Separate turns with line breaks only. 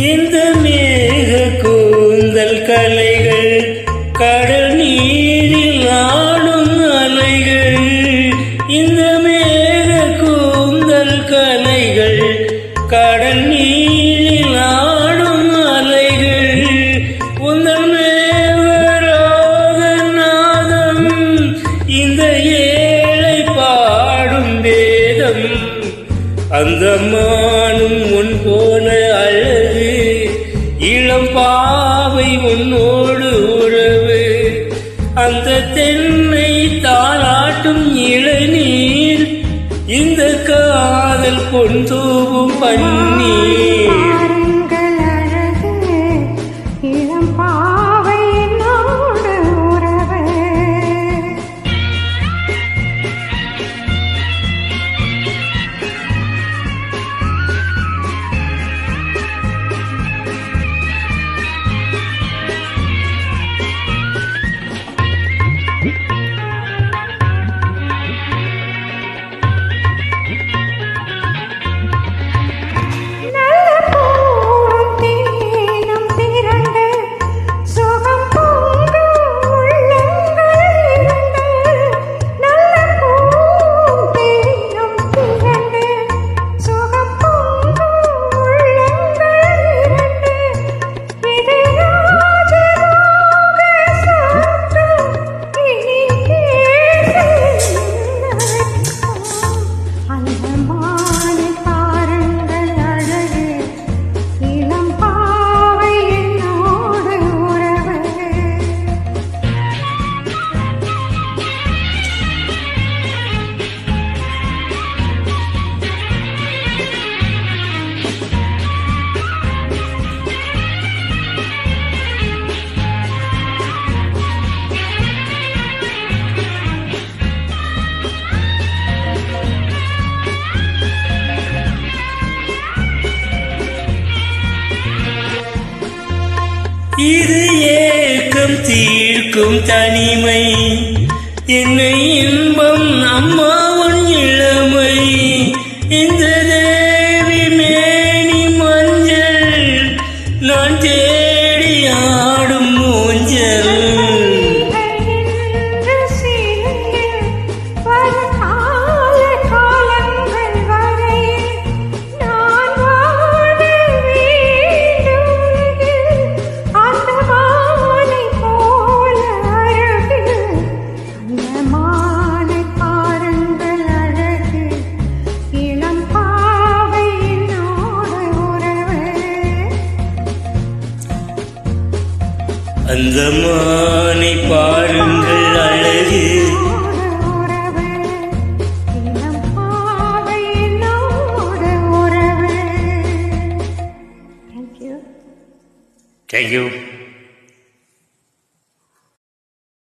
இந்த மேக கூந்தல் கலைகள் கடல் நீரில் ஆடும் அலைகள். இந்த மேக கூந்தல் கலைகள் கடல் நீரில் ஆடும் அலைகள். உந்தல் மேவராக நாதம் இந்த ஏழை பாடும் வேதம். அந்த மானும் உன் போல அழகு, இளம் பாவை உன்னோடு உறவு. அந்த தென்னை தாளாட்டும் இளநீர், இந்த காதல் பொன்தூவும் பன்னீர். இது ஏக்கம் தீர்க்கும் தனிமை, என்னை இன்பம் அம்மா உன் இளமை. இந்த தேவி மேனி மஞ்சள், நான் தேடி ஆடும் ஊஞ்சல். அந்த மானை பாருங்கள் அழகு. Thank you.